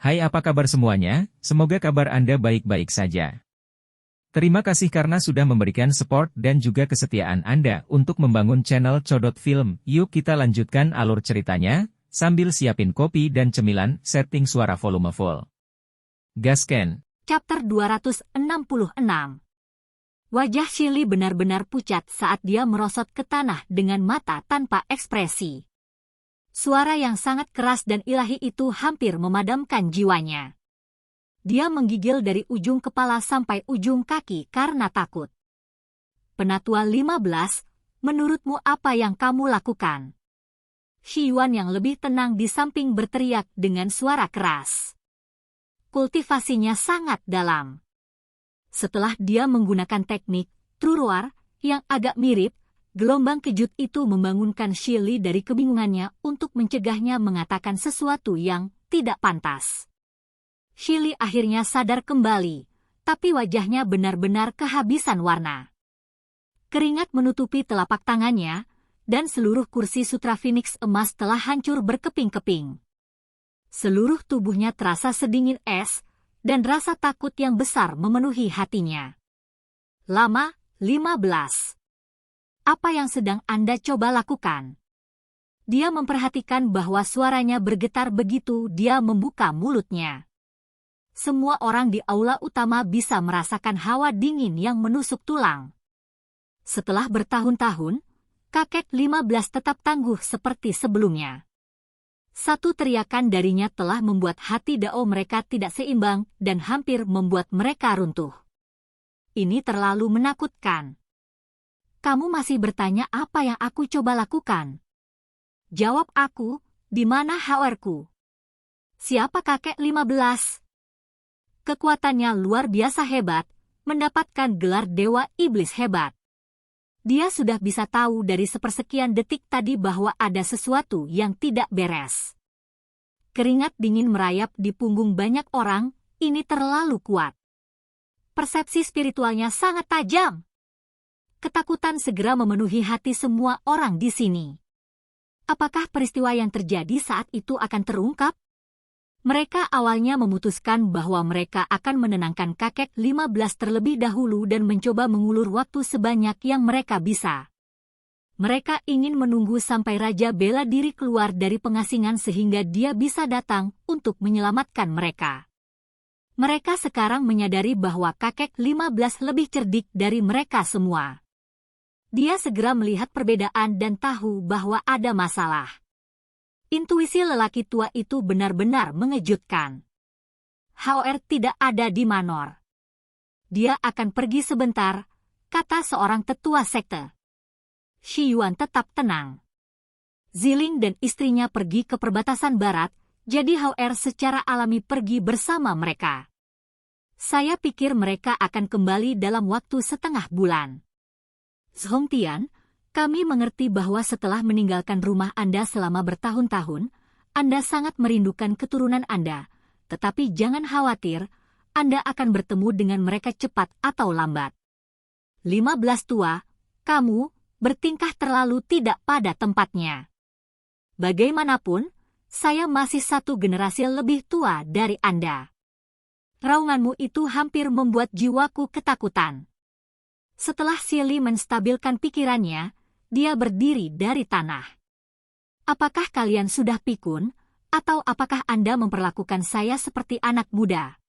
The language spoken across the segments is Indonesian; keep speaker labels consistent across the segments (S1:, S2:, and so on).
S1: Hai, apa kabar semuanya? Semoga kabar Anda baik-baik saja. Terima kasih karena sudah memberikan support dan juga kesetiaan Anda untuk membangun channel Codot Film. Yuk kita lanjutkan alur ceritanya, sambil siapin kopi dan cemilan, setting suara volume full. Gasken.
S2: Chapter 266. Wajah Shirley benar-benar pucat saat dia merosot ke tanah dengan mata tanpa ekspresi. Suara yang sangat keras dan ilahi itu hampir memadamkan jiwanya. Dia menggigil dari ujung kepala sampai ujung kaki karena takut. Penatua 15, menurutmu apa yang kamu lakukan? Shi Yuan yang lebih tenang di samping berteriak dengan suara keras. Kultivasinya sangat dalam. Setelah dia menggunakan teknik Truroar yang agak mirip, gelombang kejut itu membangunkan Shirley dari kebingungannya untuk mencegahnya mengatakan sesuatu yang tidak pantas. Shirley akhirnya sadar kembali, tapi wajahnya benar-benar kehabisan warna. Keringat menutupi telapak tangannya, dan seluruh kursi sutra Phoenix emas telah hancur berkeping-keping. Seluruh tubuhnya terasa sedingin es, dan rasa takut yang besar memenuhi hatinya. Lama, 15. Apa yang sedang Anda coba lakukan? Dia memperhatikan bahwa suaranya bergetar begitu dia membuka mulutnya. Semua orang di aula utama bisa merasakan hawa dingin yang menusuk tulang. Setelah bertahun-tahun, kakek 15 tetap tangguh seperti sebelumnya. Satu teriakan darinya telah membuat hati Dao mereka tidak seimbang dan hampir membuat mereka runtuh. Ini terlalu menakutkan. Kamu masih bertanya apa yang aku coba lakukan? Jawab aku, di mana HR-ku? Siapa kakek 15? Kekuatannya luar biasa hebat, mendapatkan gelar Dewa Iblis hebat. Dia sudah bisa tahu dari sepersekian detik tadi bahwa ada sesuatu yang tidak beres. Keringat dingin merayap di punggung banyak orang, ini terlalu kuat. Persepsi spiritualnya sangat tajam. Ketakutan segera memenuhi hati semua orang di sini. Apakah peristiwa yang terjadi saat itu akan terungkap? Mereka awalnya memutuskan bahwa mereka akan menenangkan kakek 15 terlebih dahulu dan mencoba mengulur waktu sebanyak yang mereka bisa. Mereka ingin menunggu sampai Raja bela diri keluar dari pengasingan sehingga dia bisa datang untuk menyelamatkan mereka. Mereka sekarang menyadari bahwa kakek 15 lebih cerdik dari mereka semua. Dia segera melihat perbedaan dan tahu bahwa ada masalah. Intuisi lelaki tua itu benar-benar mengejutkan. HR tidak ada di Manor. Dia akan pergi sebentar, kata seorang tetua sekte. Shi Yuan tetap tenang. Ziling dan istrinya pergi ke perbatasan barat, jadi HR secara alami pergi bersama mereka. Saya pikir mereka akan kembali dalam waktu setengah bulan. Zhong Tian, kami mengerti bahwa setelah meninggalkan rumah Anda selama bertahun-tahun, Anda sangat merindukan keturunan Anda, tetapi jangan khawatir, Anda akan bertemu dengan mereka cepat atau lambat. 15 tua, kamu bertingkah terlalu tidak pada tempatnya. Bagaimanapun, saya masih satu generasi lebih tua dari Anda. Raunganmu itu hampir membuat jiwaku ketakutan. Setelah Shirley menstabilkan pikirannya, dia berdiri dari tanah. Apakah kalian sudah pikun, atau apakah Anda memperlakukan saya seperti anak muda?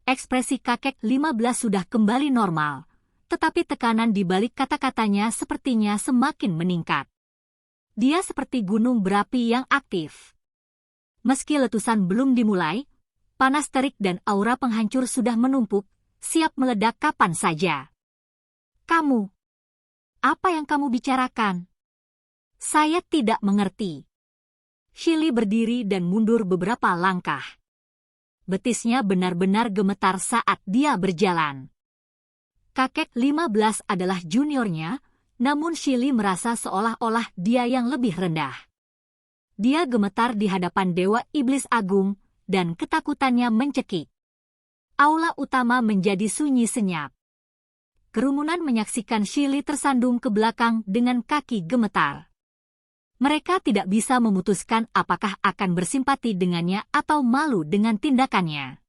S2: Ekspresi kakek 15 sudah kembali normal, tetapi tekanan di balik kata-katanya sepertinya semakin meningkat. Dia seperti gunung berapi yang aktif. Meski letusan belum dimulai, panas terik dan aura penghancur sudah menumpuk, siap meledak kapan saja. Kamu. Apa yang kamu bicarakan? Saya tidak mengerti. Shirley berdiri dan mundur beberapa langkah. Betisnya benar-benar gemetar saat dia berjalan. Kakek 15 adalah juniornya, namun Shirley merasa seolah-olah dia yang lebih rendah. Dia gemetar di hadapan Dewa Iblis Agung, dan ketakutannya mencekik. Aula utama menjadi sunyi senyap. Kerumunan menyaksikan Shirley tersandung ke belakang dengan kaki gemetar. Mereka tidak bisa memutuskan apakah akan bersimpati dengannya atau malu dengan tindakannya.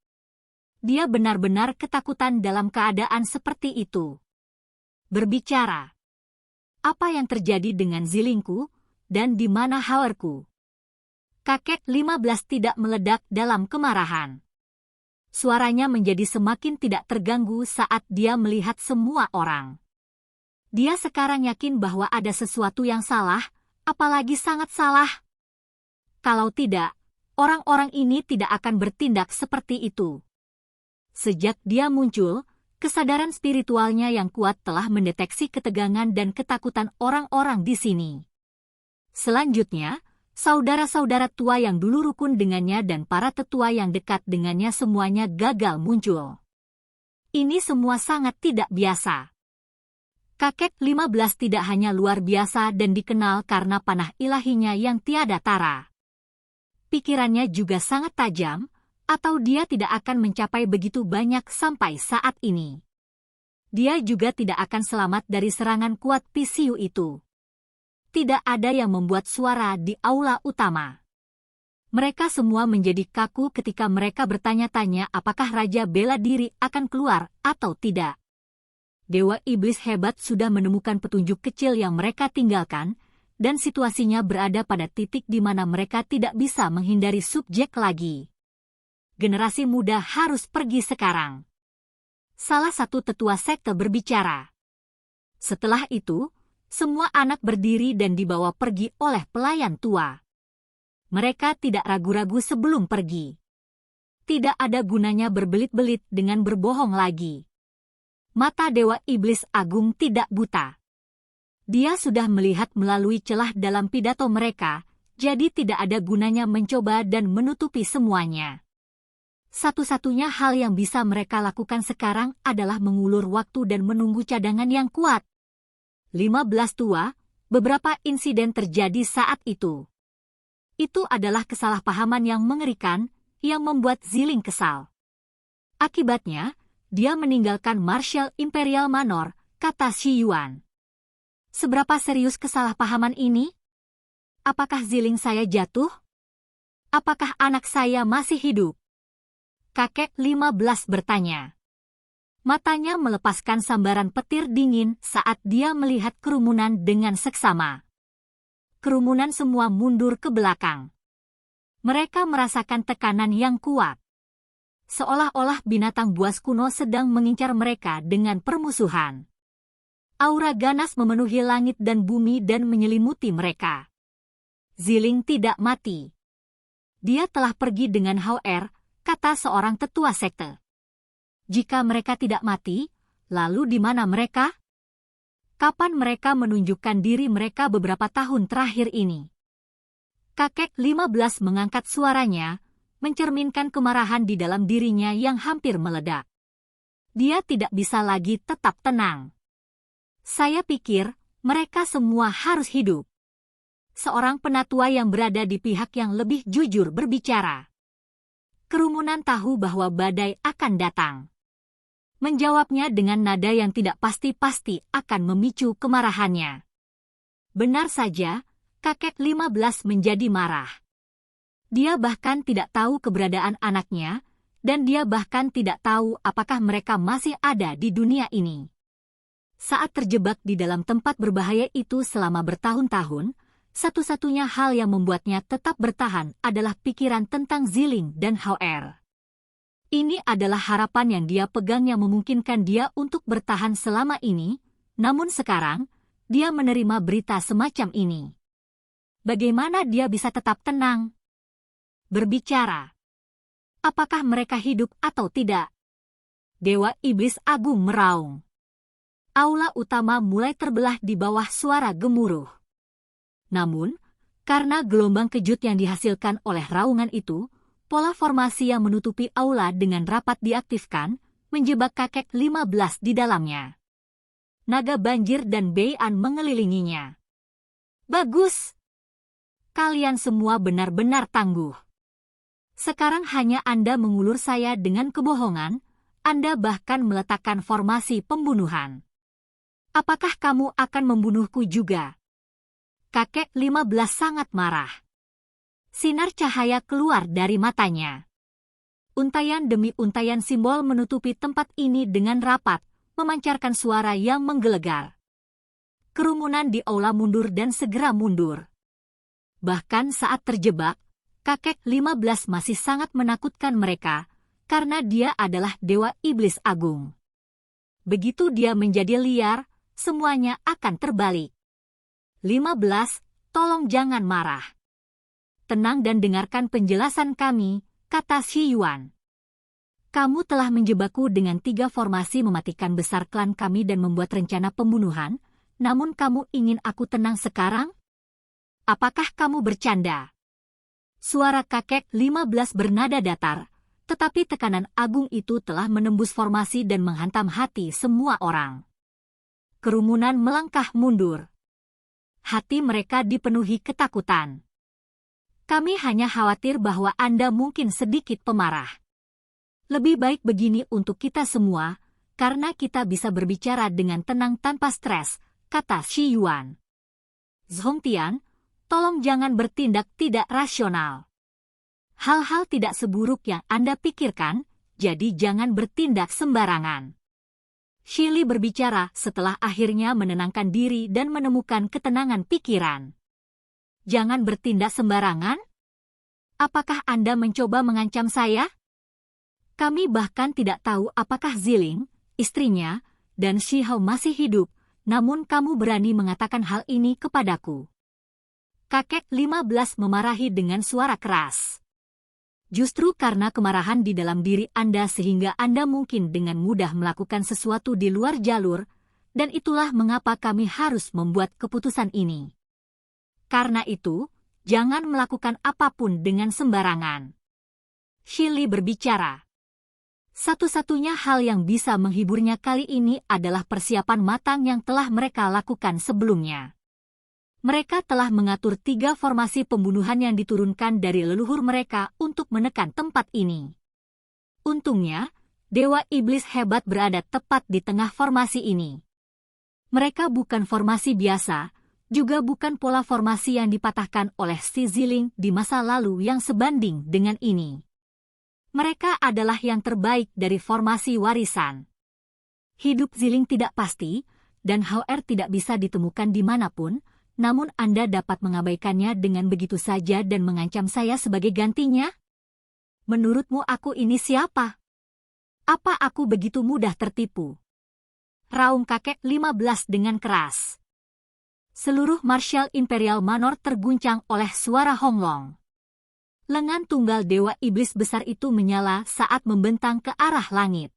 S2: Dia benar-benar ketakutan dalam keadaan seperti itu. Berbicara. Apa yang terjadi dengan Zilingku, dan di mana Hauerku? Kakek 15 tidak meledak dalam kemarahan. Suaranya menjadi semakin tidak terganggu saat dia melihat semua orang. Dia sekarang yakin bahwa ada sesuatu yang salah, apalagi sangat salah. Kalau tidak, orang-orang ini tidak akan bertindak seperti itu. Sejak dia muncul, kesadaran spiritualnya yang kuat telah mendeteksi ketegangan dan ketakutan orang-orang di sini. Selanjutnya, saudara-saudara tua yang dulu rukun dengannya dan para tetua yang dekat dengannya semuanya gagal muncul. Ini semua sangat tidak biasa. Kakek 15 tidak hanya luar biasa dan dikenal karena panah ilahinya yang tiada tara. Pikirannya juga sangat tajam, atau dia tidak akan mencapai begitu banyak sampai saat ini. Dia juga tidak akan selamat dari serangan kuat PCU itu. Tidak ada yang membuat suara di aula utama. Mereka semua menjadi kaku ketika mereka bertanya-tanya apakah Raja Bela Diri akan keluar atau tidak. Dewa Iblis hebat sudah menemukan petunjuk kecil yang mereka tinggalkan, dan situasinya berada pada titik di mana mereka tidak bisa menghindari subjek lagi. Generasi muda harus pergi sekarang. Salah satu tetua sekte berbicara. Setelah itu, semua anak berdiri dan dibawa pergi oleh pelayan tua. Mereka tidak ragu-ragu sebelum pergi. Tidak ada gunanya berbelit-belit dengan berbohong lagi. Mata Dewa Iblis Agung tidak buta. Dia sudah melihat melalui celah dalam pidato mereka, jadi tidak ada gunanya mencoba dan menutupi semuanya. Satu-satunya hal yang bisa mereka lakukan sekarang adalah mengulur waktu dan menunggu cadangan yang kuat. 15 tua, beberapa insiden terjadi saat itu. Itu adalah kesalahpahaman yang mengerikan, yang membuat Ziling kesal. Akibatnya, dia meninggalkan Marshal Imperial Manor, kata Shi Yuan. Seberapa serius kesalahpahaman ini? Apakah Ziling saya jatuh? Apakah anak saya masih hidup? Kakek 15 bertanya. Matanya melepaskan sambaran petir dingin saat dia melihat kerumunan dengan seksama. Kerumunan semua mundur ke belakang. Mereka merasakan tekanan yang kuat. Seolah-olah binatang buas kuno sedang mengincar mereka dengan permusuhan. Aura ganas memenuhi langit dan bumi dan menyelimuti mereka. Ziling tidak mati. Dia telah pergi dengan Hauer, kata seorang tetua sekte. Jika mereka tidak mati, lalu di mana mereka? Kapan mereka menunjukkan diri mereka beberapa tahun terakhir ini? Kakek 15 mengangkat suaranya, mencerminkan kemarahan di dalam dirinya yang hampir meledak. Dia tidak bisa lagi tetap tenang. Saya pikir, mereka semua harus hidup. Seorang penatua yang berada di pihak yang lebih jujur berbicara. Kerumunan tahu bahwa badai akan datang. Menjawabnya dengan nada yang tidak pasti-pasti akan memicu kemarahannya. Benar saja, kakek 15 menjadi marah. Dia bahkan tidak tahu keberadaan anaknya, dan dia bahkan tidak tahu apakah mereka masih ada di dunia ini. Saat terjebak di dalam tempat berbahaya itu selama bertahun-tahun, satu-satunya hal yang membuatnya tetap bertahan adalah pikiran tentang Ziling dan Hauer. Ini adalah harapan yang dia pegang yang memungkinkan dia untuk bertahan selama ini, namun sekarang, dia menerima berita semacam ini. Bagaimana dia bisa tetap tenang? Berbicara. Apakah mereka hidup atau tidak? Dewa Iblis Agung meraung. Aula utama mulai terbelah di bawah suara gemuruh. Namun, karena gelombang kejut yang dihasilkan oleh raungan itu, pola formasi yang menutupi aula dengan rapat diaktifkan, menjebak kakek 15 di dalamnya. Naga banjir dan Bei-an mengelilinginya. Bagus! Kalian semua benar-benar tangguh. Sekarang hanya Anda mengulur saya dengan kebohongan, Anda bahkan meletakkan formasi pembunuhan. Apakah kamu akan membunuhku juga? Kakek 15 sangat marah. Sinar cahaya keluar dari matanya. Untayan demi untayan simbol menutupi tempat ini dengan rapat, memancarkan suara yang menggelegar. Kerumunan di aula mundur dan segera mundur. Bahkan saat terjebak, kakek 15 masih sangat menakutkan mereka, karena dia adalah dewa iblis agung. Begitu dia menjadi liar, semuanya akan terbalik. 15, tolong jangan marah. Tenang dan dengarkan penjelasan kami, kata Shi Yuan. Kamu telah menjebakku dengan 3 formasi mematikan besar klan kami dan membuat rencana pembunuhan, namun kamu ingin aku tenang sekarang? Apakah kamu bercanda? Suara kakek 15 bernada datar, tetapi tekanan agung itu telah menembus formasi dan menghantam hati semua orang. Kerumunan melangkah mundur. Hati mereka dipenuhi ketakutan. Kami hanya khawatir bahwa Anda mungkin sedikit pemarah. Lebih baik begini untuk kita semua, karena kita bisa berbicara dengan tenang tanpa stres, kata Shi Yuan. Zhongtian, tolong jangan bertindak tidak rasional. Hal-hal tidak seburuk yang Anda pikirkan, jadi jangan bertindak sembarangan. Shi Li berbicara setelah akhirnya menenangkan diri dan menemukan ketenangan pikiran. Jangan bertindak sembarangan? Apakah Anda mencoba mengancam saya? Kami bahkan tidak tahu apakah Ziling, istrinya, dan Shi Hao masih hidup, namun kamu berani mengatakan hal ini kepadaku. Kakek 15 memarahi dengan suara keras. Justru karena kemarahan di dalam diri Anda sehingga Anda mungkin dengan mudah melakukan sesuatu di luar jalur, dan itulah mengapa kami harus membuat keputusan ini. Karena itu, jangan melakukan apapun dengan sembarangan. Shi Li berbicara. Satu-satunya hal yang bisa menghiburnya kali ini adalah persiapan matang yang telah mereka lakukan sebelumnya. Mereka telah mengatur 3 formasi pembunuhan yang diturunkan dari leluhur mereka untuk menekan tempat ini. Untungnya, Dewa Iblis hebat berada tepat di tengah formasi ini. Mereka bukan formasi biasa, juga bukan pola formasi yang dipatahkan oleh si Ziling di masa lalu yang sebanding dengan ini. Mereka adalah yang terbaik dari formasi warisan. Hidup Ziling tidak pasti, dan HR tidak bisa ditemukan dimanapun, namun Anda dapat mengabaikannya dengan begitu saja dan mengancam saya sebagai gantinya? Menurutmu aku ini siapa? Apa aku begitu mudah tertipu? Raung kakek 15 dengan keras. Seluruh Martial Imperial Manor terguncang oleh suara honglong. Lengan tunggal Dewa Iblis besar itu menyala saat membentang ke arah langit.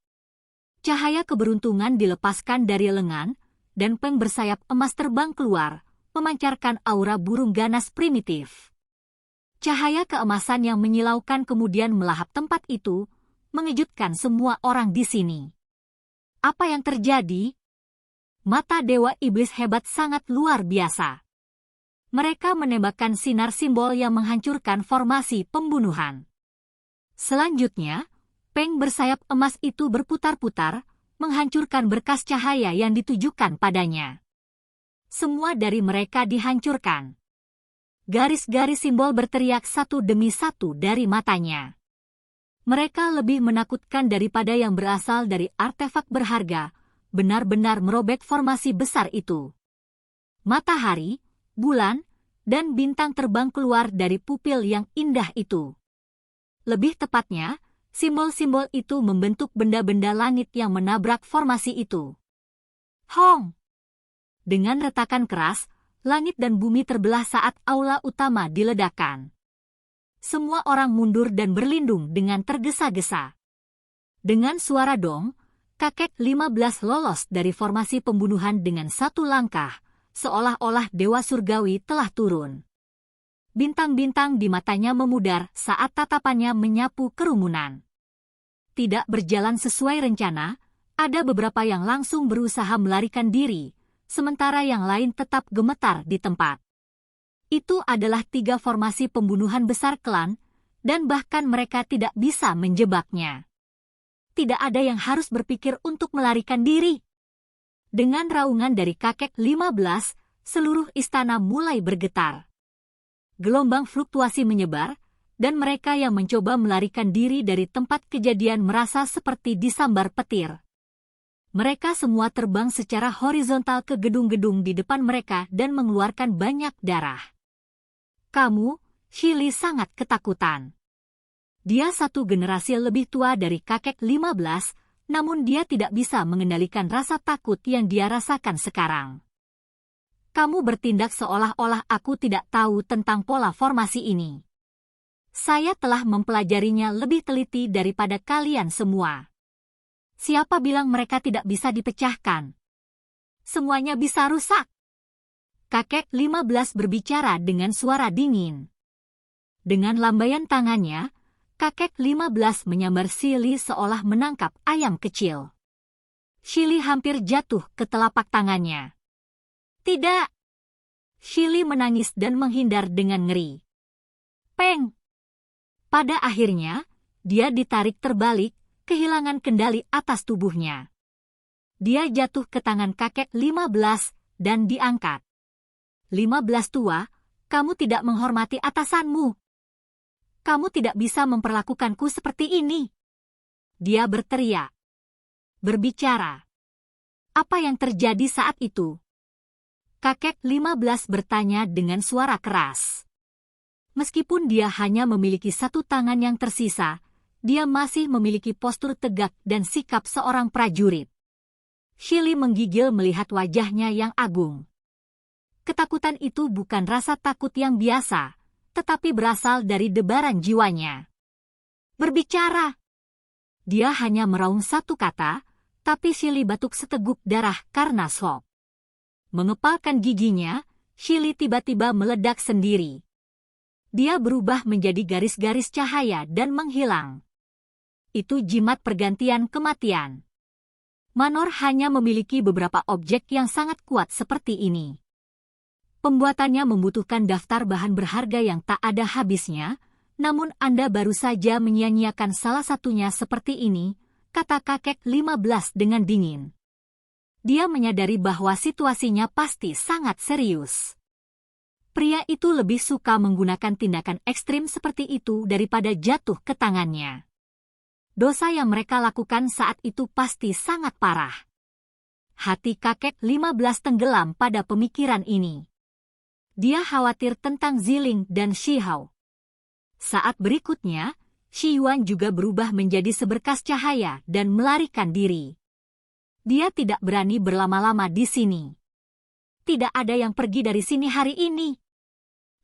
S2: Cahaya keberuntungan dilepaskan dari lengan, dan peng bersayap emas terbang keluar, memancarkan aura burung ganas primitif. Cahaya keemasan yang menyilaukan kemudian melahap tempat itu, mengejutkan semua orang di sini. Apa yang terjadi? Mata Dewa Iblis hebat sangat luar biasa. Mereka menembakkan sinar simbol yang menghancurkan formasi pembunuhan. Selanjutnya, peng bersayap emas itu berputar-putar, menghancurkan berkas cahaya yang ditujukan padanya. Semua dari mereka dihancurkan. Garis-garis simbol berteriak satu demi satu dari matanya. Mereka lebih menakutkan daripada yang berasal dari artefak berharga, benar-benar merobek formasi besar itu. Matahari, bulan, dan bintang terbang keluar dari pupil yang indah itu. Lebih tepatnya, simbol-simbol itu membentuk benda-benda langit yang menabrak formasi itu. Hong! Dengan retakan keras, langit dan bumi terbelah saat aula utama diledakkan. Semua orang mundur dan berlindung dengan tergesa-gesa. Dengan suara dong, kakek 15 lolos dari formasi pembunuhan dengan satu langkah, seolah-olah Dewa Surgawi telah turun. Bintang-bintang di matanya memudar saat tatapannya menyapu kerumunan. Tidak berjalan sesuai rencana, ada beberapa yang langsung berusaha melarikan diri, sementara yang lain tetap gemetar di tempat. Itu adalah 3 formasi pembunuhan besar klan, dan bahkan mereka tidak bisa menjebaknya. Tidak ada yang harus berpikir untuk melarikan diri. Dengan raungan dari kakek 15, seluruh istana mulai bergetar. Gelombang fluktuasi menyebar, dan mereka yang mencoba melarikan diri dari tempat kejadian merasa seperti disambar petir. Mereka semua terbang secara horizontal ke gedung-gedung di depan mereka dan mengeluarkan banyak darah. Shili sangat ketakutan. Dia satu generasi lebih tua dari kakek 15, namun dia tidak bisa mengendalikan rasa takut yang dia rasakan sekarang. Kamu bertindak seolah-olah aku tidak tahu tentang pola formasi ini. Saya telah mempelajarinya lebih teliti daripada kalian semua. Siapa bilang mereka tidak bisa dipecahkan? Semuanya bisa rusak. Kakek 15 berbicara dengan suara dingin. Dengan lambaian tangannya, kakek 15 menyambar Shili seolah menangkap ayam kecil. Shili hampir jatuh ke telapak tangannya. Tidak! Shili menangis dan menghindar dengan ngeri. Peng! Pada akhirnya, dia ditarik terbalik, kehilangan kendali atas tubuhnya. Dia jatuh ke tangan kakek 15 dan diangkat. 15 tua, kamu tidak menghormati atasanmu. Kamu tidak bisa memperlakukanku seperti ini. Dia berteriak. Berbicara. Apa yang terjadi saat itu? Kakek 15 bertanya dengan suara keras. Meskipun dia hanya memiliki satu tangan yang tersisa, dia masih memiliki postur tegak dan sikap seorang prajurit. Shili menggigil melihat wajahnya yang agung. Ketakutan itu bukan rasa takut yang biasa, tetapi berasal dari debaran jiwanya. Berbicara. Dia hanya meraung satu kata, tapi Shili batuk seteguk darah karena shock. Mengepalkan giginya, Shili tiba-tiba meledak sendiri. Dia berubah menjadi garis-garis cahaya dan menghilang. Itu jimat pergantian kematian. Manor hanya memiliki beberapa objek yang sangat kuat seperti ini. Pembuatannya membutuhkan daftar bahan berharga yang tak ada habisnya, namun Anda baru saja menyia-nyiakan salah satunya seperti ini, kata kakek 15 dengan dingin. Dia menyadari bahwa situasinya pasti sangat serius. Pria itu lebih suka menggunakan tindakan ekstrim seperti itu daripada jatuh ke tangannya. Dosa yang mereka lakukan saat itu pasti sangat parah. Hati kakek 15 tenggelam pada pemikiran ini. Dia khawatir tentang Ziling dan Shihao. Saat berikutnya, Shi Yuan juga berubah menjadi seberkas cahaya dan melarikan diri. Dia tidak berani berlama-lama di sini. Tidak ada yang pergi dari sini hari ini.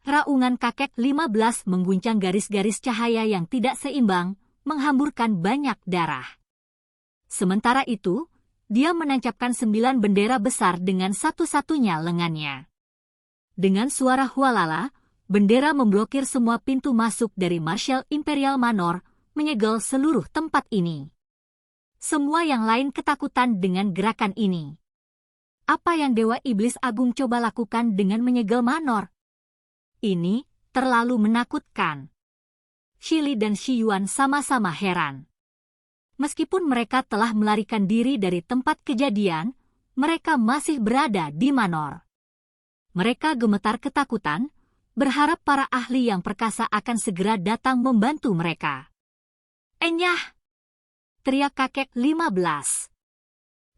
S2: Raungan kakek 15 mengguncang garis-garis cahaya yang tidak seimbang, menghamburkan banyak darah. Sementara itu, dia menancapkan 9 bendera besar dengan satu-satunya lengannya. Dengan suara hualala, bendera memblokir semua pintu masuk dari Martial Imperial Manor, menyegel seluruh tempat ini. Semua yang lain ketakutan dengan gerakan ini. Apa yang Dewa Iblis Agung coba lakukan dengan menyegel Manor? Ini terlalu menakutkan. Shili dan Shi Yuan sama-sama heran. Meskipun mereka telah melarikan diri dari tempat kejadian, mereka masih berada di Manor. Mereka gemetar ketakutan, berharap para ahli yang perkasa akan segera datang membantu mereka. Enyah! Teriak kakek 15.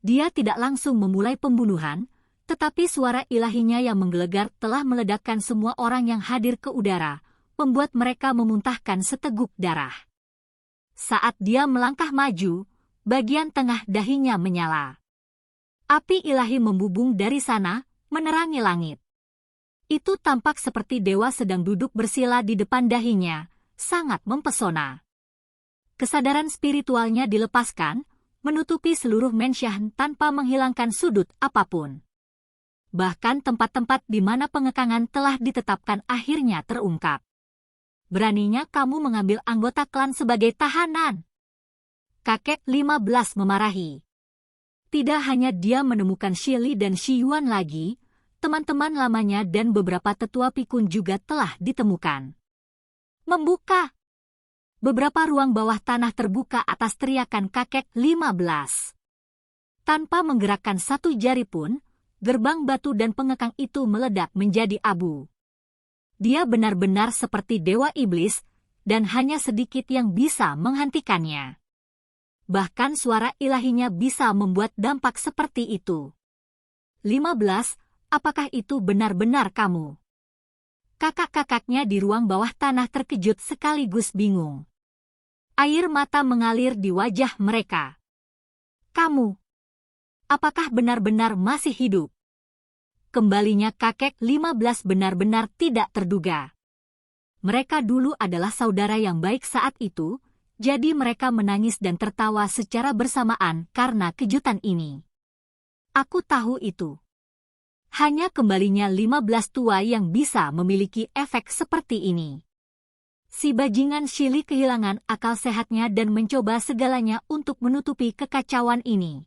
S2: Dia tidak langsung memulai pembunuhan, tetapi suara ilahinya yang menggelegar telah meledakkan semua orang yang hadir ke udara, membuat mereka memuntahkan seteguk darah. Saat dia melangkah maju, bagian tengah dahinya menyala. Api ilahi membubung dari sana, menerangi langit. Itu tampak seperti dewa sedang duduk bersila di depan dahinya, sangat mempesona. Kesadaran spiritualnya dilepaskan, menutupi seluruh Menshan tanpa menghilangkan sudut apapun. Bahkan tempat-tempat di mana pengekangan telah ditetapkan akhirnya terungkap. Beraninya kamu mengambil anggota klan sebagai tahanan? Kakek 15 memarahi. Tidak hanya dia menemukan Shili dan Shi Yuan lagi, teman-teman lamanya dan beberapa tetua pikun juga telah ditemukan. Membuka! Beberapa ruang bawah tanah terbuka atas teriakan kakek 15. Tanpa menggerakkan satu jari pun, gerbang batu dan pengekang itu meledak menjadi abu. Dia benar-benar seperti dewa iblis, dan hanya sedikit yang bisa menghentikannya. Bahkan suara ilahinya bisa membuat dampak seperti itu. 15. Apakah itu benar-benar kamu? Kakak-kakaknya di ruang bawah tanah terkejut sekaligus bingung. Air mata mengalir di wajah mereka. Kamu, apakah benar-benar masih hidup? Kembalinya kakek 15 benar-benar tidak terduga. Mereka dulu adalah saudara yang baik saat itu, jadi mereka menangis dan tertawa secara bersamaan karena kejutan ini. Aku tahu itu. Hanya kembalinya 15 tua yang bisa memiliki efek seperti ini. Si bajingan Shili kehilangan akal sehatnya dan mencoba segalanya untuk menutupi kekacauan ini.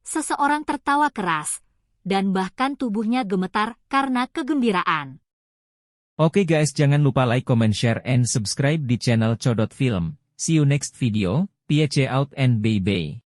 S2: Seseorang tertawa keras, dan bahkan tubuhnya gemetar karena kegembiraan.
S1: Oke guys, jangan lupa like, comment, share, and subscribe di channel Codot Film. See you next video, peace out and bye-bye.